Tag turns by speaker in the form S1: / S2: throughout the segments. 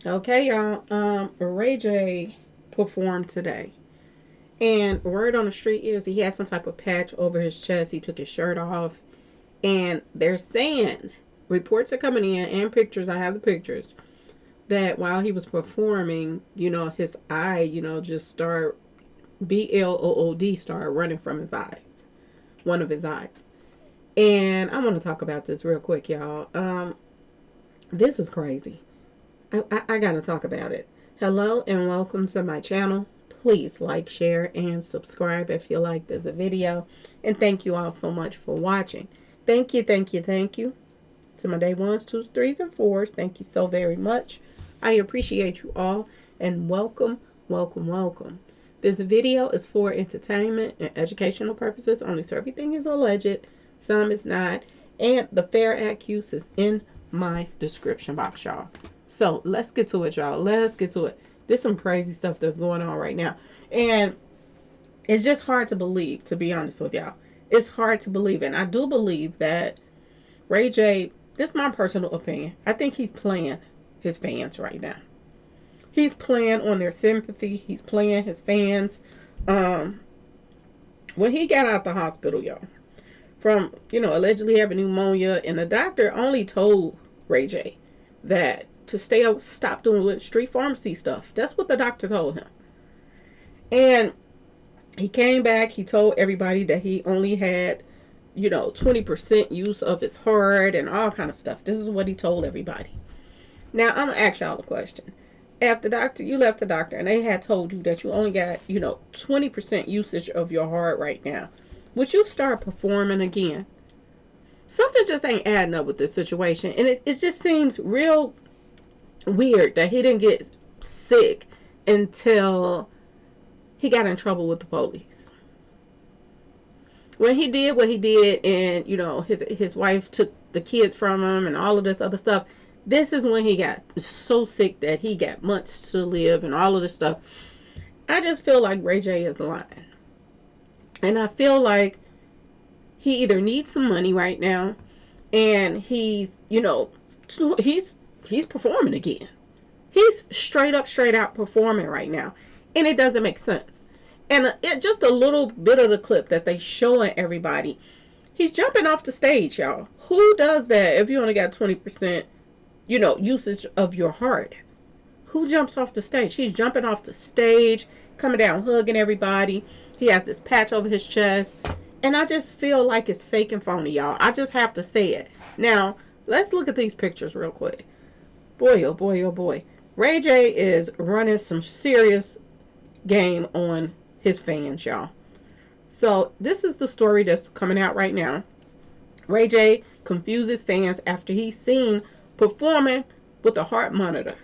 S1: Okay, y'all. Ray J performed today, and word on the street is he had some type of patch over his chest. He took his shirt off, and they're saying reports are coming in and pictures. I have the pictures that while he was performing, his eye, just started blood started running from his eyes, one of his eyes. And I want to talk about this real quick, y'all. This is crazy. I gotta talk about it. Hello and welcome to my channel. Please like, share, and subscribe if you like this video. And thank you all so much for watching. Thank you, thank you, thank you. To my day ones, twos, threes, and fours, thank you so very much. I appreciate you all and welcome, welcome, welcome. This video is for entertainment and educational purposes only, so everything is alleged, some is not, and the fair accuse is in my description box, y'all. So let's get to it, y'all. Let's get to it. There's some crazy stuff that's going on right now. And it's just hard to believe, to be honest with y'all. It's hard to believe. And I do believe that Ray J, this is my personal opinion, I think he's playing his fans right now. He's playing on their sympathy. He's playing his fans. When he got out the hospital, y'all, from, allegedly having pneumonia, and the doctor only told Ray J that to stop doing street pharmacy stuff. That's what the doctor told him. And he came back. He told everybody that he only had, 20% use of his heart and all kind of stuff. This is what he told everybody. Now, I'm going to ask y'all a question. After you left the doctor and they had told you that you only got, 20% usage of your heart right now, would you start performing again? Something just ain't adding up with this situation. And it just seems real weird that he didn't get sick until he got in trouble with the police. When he did what he did, and his wife took the kids from him and all of this other stuff, this is when he got so sick that he got months to live and all of this stuff. I just feel like Ray J is lying. And I feel like he either needs some money right now, and he's performing again. He's straight out performing right now. And it doesn't make sense. And just a little bit of the clip that they showing everybody. He's jumping off the stage, y'all. Who does that if you only got 20%, usage of your heart? Who jumps off the stage? He's jumping off the stage, coming down, hugging everybody. He has this patch over his chest. And I just feel like it's fake and phony, y'all. I just have to say it. Now, let's look at these pictures real quick. Boy, oh boy, oh boy. Ray J is running some serious game on his fans, y'all. So, this is the story that's coming out right now. Ray J confuses fans after he's seen performing with a heart monitor.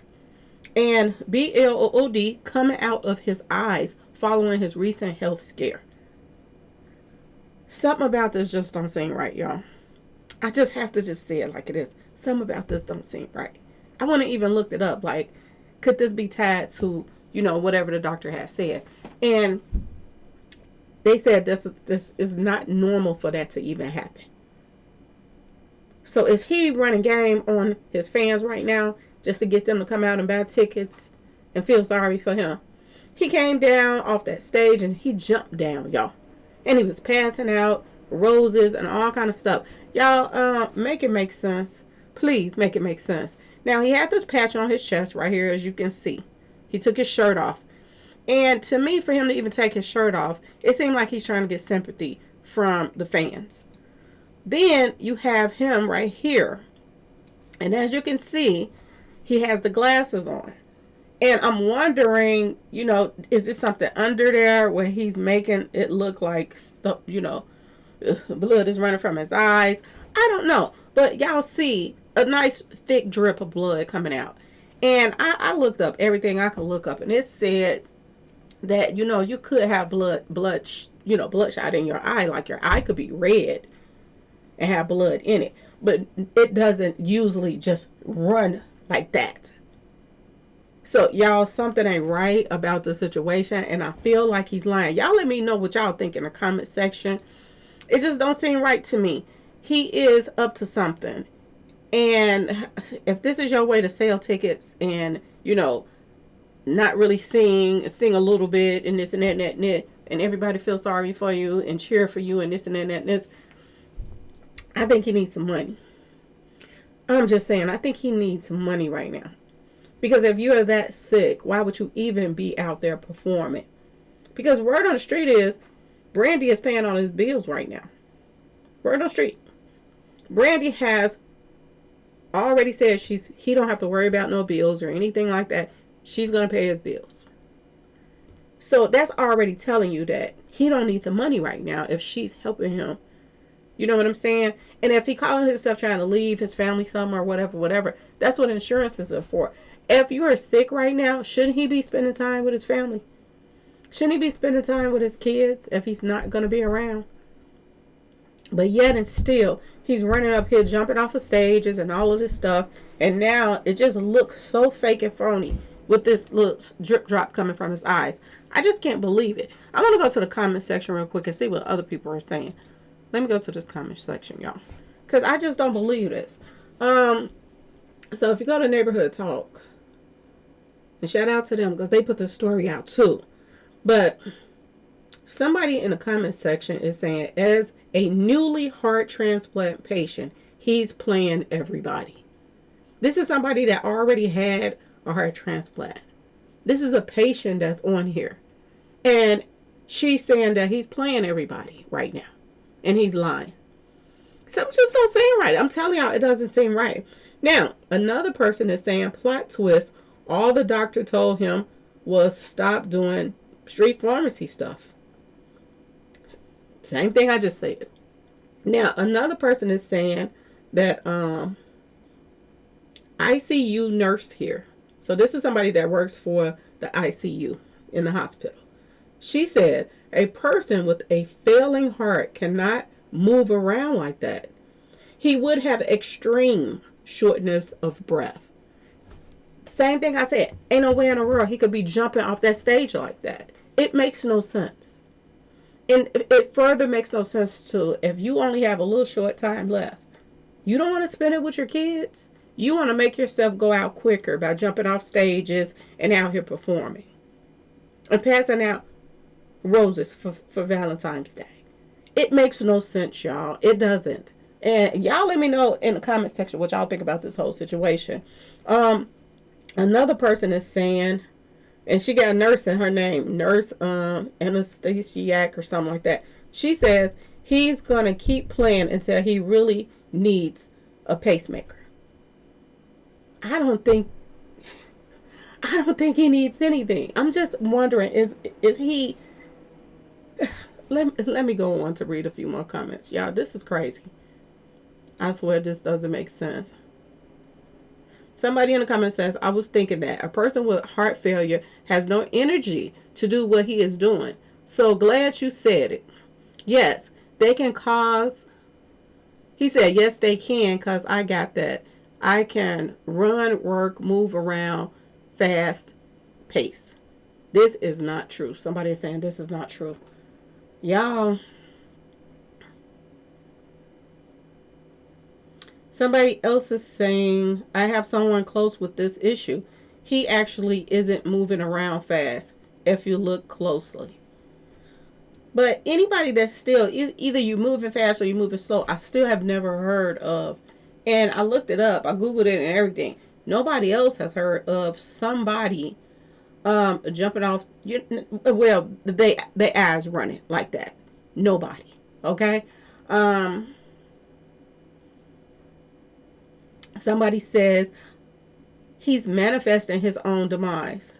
S1: And blood coming out of his eyes following his recent health scare. Something about this just don't seem right, y'all. I just have to just say it like it is. Something about this don't seem right. I wouldn't even looked it up. Like, could this be tied to, whatever the doctor has said? And they said this is not normal for that to even happen. So is he running game on his fans right now just to get them to come out and buy tickets and feel sorry for him? He came down off that stage and he jumped down, y'all. And he was passing out roses and all kind of stuff. Y'all, make it make sense. Please make it make sense. Now, he had this patch on his chest right here, as you can see. He took his shirt off. And to me, for him to even take his shirt off, it seemed like he's trying to get sympathy from the fans. Then you have him right here. And as you can see, he has the glasses on. And I'm wondering, is this something under there where he's making it look like stuff, blood is running from his eyes? I don't know. But y'all see a nice thick drip of blood coming out. And I looked up everything I could look up, and it said that, you could have bloodshot in your eye, like your eye could be red and have blood in it. But it doesn't usually just run like that. So, y'all, something ain't right about the situation, and I feel like he's lying. Y'all let me know what y'all think in the comment section. It just don't seem right to me. He is up to something. And if this is your way to sell tickets and, not really sing a little bit and this and that and that and that, and everybody feels sorry for you and cheer for you and this and that and that and this, I think he needs some money. I'm just saying, I think he needs some money right now. Because if you are that sick, why would you even be out there performing? Because word on the street is, Brandy is paying all his bills right now. Word on the street. Brandy has already said he don't have to worry about no bills or anything like that. She's going to pay his bills. So that's already telling you that he don't need the money right now if she's helping him. You know what I'm saying? And if he calling himself trying to leave his family somewhere, whatever, that's what insurances are for. If you are sick right now, shouldn't he be spending time with his family? Shouldn't he be spending time with his kids if he's not going to be around? But yet and still, he's running up here, jumping off of stages and all of this stuff. And now it just looks so fake and phony with this little drip drop coming from his eyes. I just can't believe it. I want to go to the comment section real quick and see what other people are saying. Let me go to this comment section, y'all, because I just don't believe this. So if you go to Neighborhood Talk, and shout out to them because they put the story out too. But somebody in the comment section is saying, as a newly heart transplant patient, he's playing everybody. This is somebody that already had a heart transplant. This is a patient that's on here. And she's saying that he's playing everybody right now. And he's lying. Something just don't seem right. I'm telling y'all, it doesn't seem right. Now, another person is saying, plot twist, all the doctor told him was stop doing street pharmacy stuff. Same thing I just said. Now, another person is saying that ICU nurse here. So this is somebody that works for the ICU in the hospital. She said, a person with a failing heart cannot move around like that. He would have extreme shortness of breath. Same thing I said. Ain't no way in the world he could be jumping off that stage like that. It makes no sense. And it further makes no sense too if you only have a little short time left. You don't want to spend it with your kids. You want to make yourself go out quicker by jumping off stages and out here performing. And passing out roses for Valentine's Day. It makes no sense, y'all. It doesn't. And y'all let me know in the comment section what y'all think about this whole situation. Another person is saying, and she got a nurse in her name, Nurse Anastasiak or something like that. She says he's going to keep playing until he really needs a pacemaker. I don't think he needs anything. I'm just wondering, is he... Let me go on to read a few more comments. Y'all, this is crazy. I swear this doesn't make sense. Somebody in the comments says, I was thinking that a person with heart failure has no energy to do what he is doing. So glad you said it. Yes, they can cause... He said, yes, they can, because I got that. I can run, work, move around, fast pace. This is not true. Somebody is saying this is not true. Y'all. Somebody else is saying, I have someone close with this issue. He actually isn't moving around fast if you look closely. But anybody that's still, either you moving fast or you moving slow, I still have never heard of. And I looked it up. I Googled it and everything. Nobody else has heard of somebody jumping off, well, they eyes running like that. Nobody. Okay? Somebody says he's manifesting his own demise.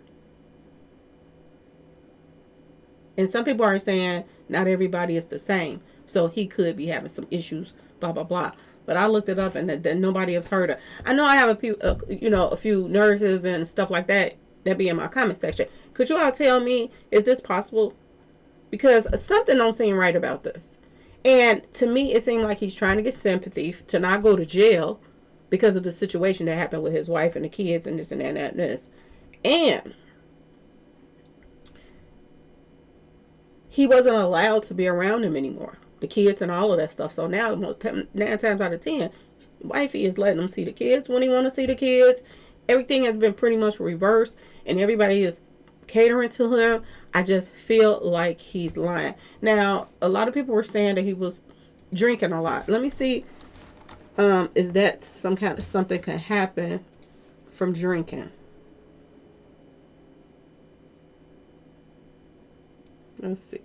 S1: And some people are saying not everybody is the same. So he could be having some issues, blah, blah, blah. But I looked it up and that nobody else heard of. I know I have a few nurses and stuff like that be in my comment section. Could you all tell me, is this possible? Because something don't seem right about this. And to me, it seemed like he's trying to get sympathy to not go to jail because of the situation that happened with his wife and the kids and this and that and this. And he wasn't allowed to be around them anymore. The kids and all of that stuff. So now, 9 times out of 10, Wifey is letting him see the kids when he want to see the kids. Everything has been pretty much reversed, and everybody is catering to him. I just feel like he's lying. Now, a lot of people were saying that he was drinking a lot. Let me see. Is that some kind of something can happen from drinking? Let's see.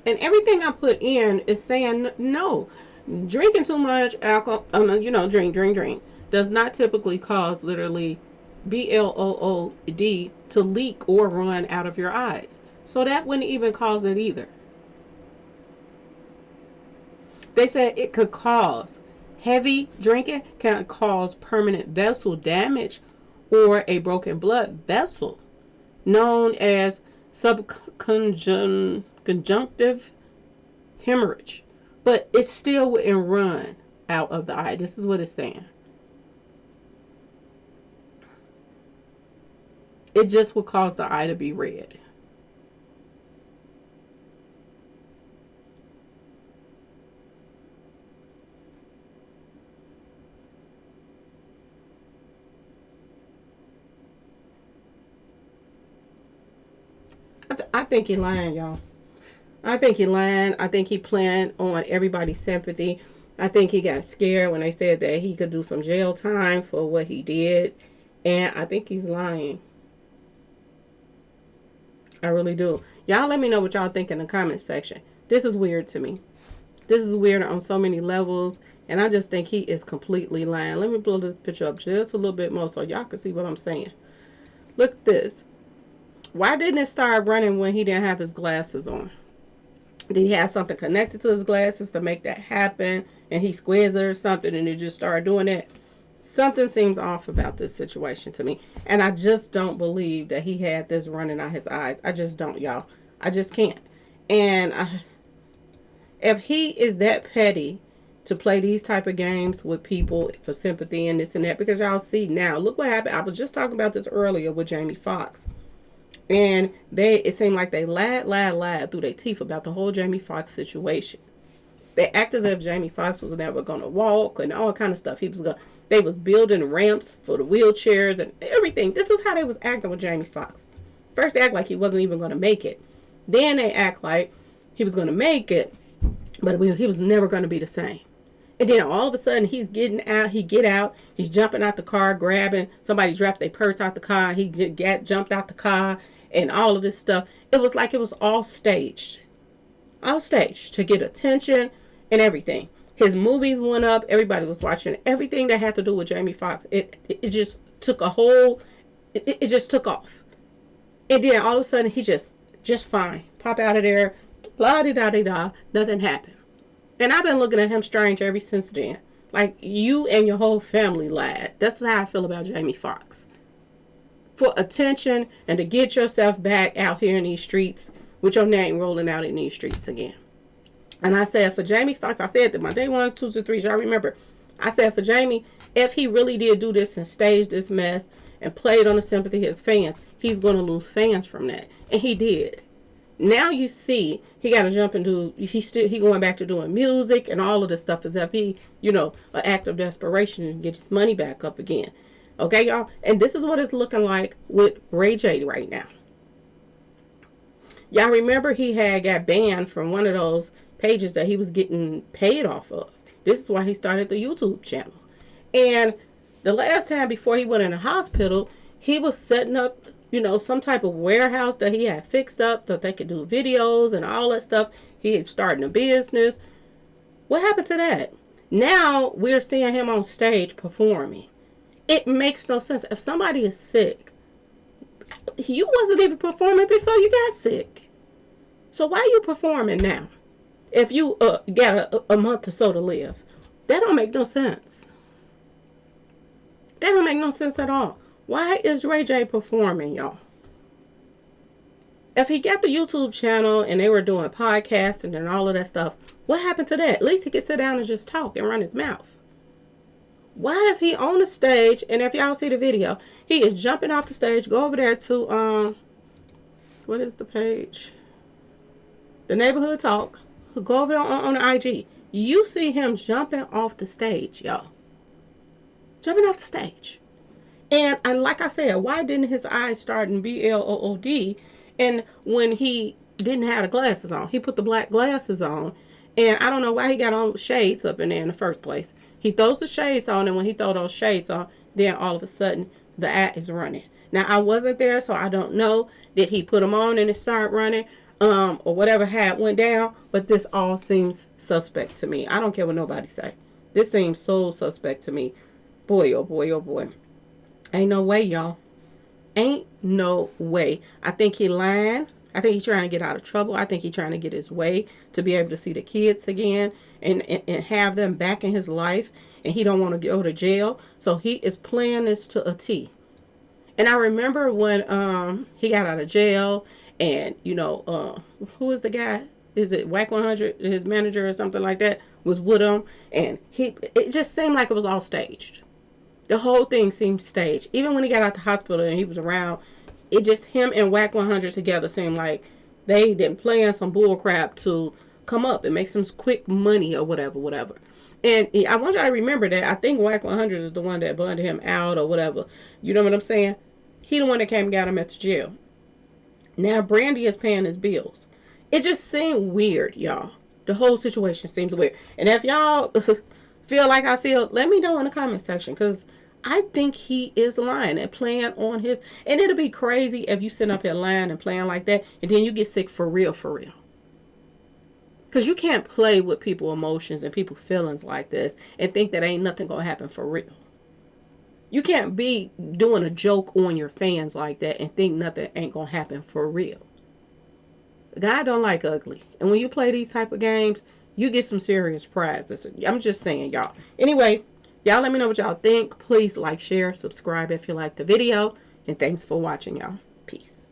S1: And everything I put in is saying no. Drinking too much alcohol, drink, does not typically cause literally blood to leak or run out of your eyes. So that wouldn't even cause it either. They said it could cause heavy drinking can cause permanent vessel damage or a broken blood vessel known as subconjunctive hemorrhage, but it still wouldn't run out of the eye. This is what it's saying. It just would cause the eye to be red. I think he lying, y'all. I think he lying. I think he planned on everybody's sympathy. I think he got scared when they said that he could do some jail time for what he did. And I think he's lying. I really do. Y'all let me know what y'all think in the comment section. This is weird to me. This is weird on so many levels. And I just think he is completely lying. Let me blow this picture up just a little bit more so y'all can see what I'm saying. Look at this. Why didn't it start running when he didn't have his glasses on? Did he have something connected to his glasses to make that happen? And he squeezed it or something and it just started doing it? Something seems off about this situation to me. And I just don't believe that he had this running out his eyes. I just don't, y'all. I just can't. And if he is that petty to play these type of games with people for sympathy and this and that, because y'all see now, look what happened. I was just talking about this earlier with Jamie Foxx. And it seemed like they lied through their teeth about the whole Jamie Foxx situation. They acted as if Jamie Foxx was never going to walk and all kind of stuff. They was building ramps for the wheelchairs and everything. This is how they was acting with Jamie Foxx. First they act like he wasn't even going to make it. Then they act like he was going to make it, but he was never going to be the same. And then all of a sudden he's getting out. He's jumping out the car, grabbing somebody dropped their purse out the car. He jumped out the car. And all of this stuff, it was like it was all staged to get attention and everything. His movies went up, everybody was watching everything that had to do with Jamie Foxx. It just took it just took off. And then all of a sudden he just fine, pop out of there, blah da da da, nothing happened. And I've been looking at him strange ever since then. Like, you and your whole family lied. That's how I feel about Jamie Foxx. For attention and to get yourself back out here in these streets with your name rolling out in these streets again. And I said for Jamie Foxx, I said that my day ones, twos, and threes, y'all remember, I said for Jamie, if he really did do this and staged this mess and played on the sympathy of his fans, he's going to lose fans from that. And he did. Now you see, he got to jump into, he going back to doing music and all of this stuff as if he, an act of desperation and get his money back up again. Okay, y'all? And this is what it's looking like with Ray J right now. Y'all remember he had got banned from one of those pages that he was getting paid off of. This is why he started the YouTube channel. And the last time before he went in the hospital, he was setting up, some type of warehouse that he had fixed up that they could do videos and all that stuff. He had started a business. What happened to that? Now we're seeing him on stage performing. It makes no sense. If somebody is sick, you wasn't even performing before you got sick. So why are you performing now? If you got a month or so to live. That don't make no sense. That don't make no sense at all. Why is Ray J performing, y'all? If he got the YouTube channel and they were doing podcasting and all of that stuff, what happened to that? At least he could sit down and just talk and run his mouth. Why is he on the stage? And if y'all see the video, he is jumping off the stage. Go over there to what is the page? The Neighborhood Talk. Go over there on the IG. You see him jumping off the stage, y'all. Jumping off the stage. And like I said, why didn't his eyes start in BLOOD? And when he didn't have the glasses on, he put the black glasses on. And I don't know why he got on shades up in there in the first place. He throws the shades on, and when he throws those shades on, then all of a sudden the ad is running. Now, I wasn't there, so I don't know. Did he put them on and it started running? Or whatever had went down, but this all seems suspect to me. I don't care what nobody say. This seems so suspect to me. Boy, oh boy, oh boy. Ain't no way, y'all. Ain't no way. I think he lying. I think he's trying to get out of trouble. I think he's trying to get his way to be able to see the kids again and have them back in his life. And he don't want to go to jail. So he is playing this to a T. And I remember when he got out of jail. And, you know, who is the guy? Is it Whack 100? His manager or something like that was with him. And it just seemed like it was all staged. The whole thing seemed staged. Even when he got out the hospital and he was around, it just him and Whack 100 together seemed like they didn't plan some bull crap to come up and make some quick money or whatever. And I want y'all to remember that I think Whack 100 is the one that bundled him out or whatever. You know what I'm saying? He the one that came and got him at the jail. Now Brandy is paying his bills. It just seemed weird, y'all. The whole situation seems weird. And if y'all feel like I feel, let me know in the comment section. Because I think he is lying and playing on his... And it'll be crazy if you sit up here lying and playing like that. And then you get sick for real, for real. Because you can't play with people's emotions and people's feelings like this. And think that ain't nothing going to happen for real. You can't be doing a joke on your fans like that and think nothing ain't going to happen for real. God don't like ugly. And when you play these type of games, you get some serious prizes. I'm just saying, y'all. Anyway, y'all let me know what y'all think. Please like, share, subscribe if you like the video. And thanks for watching, y'all. Peace.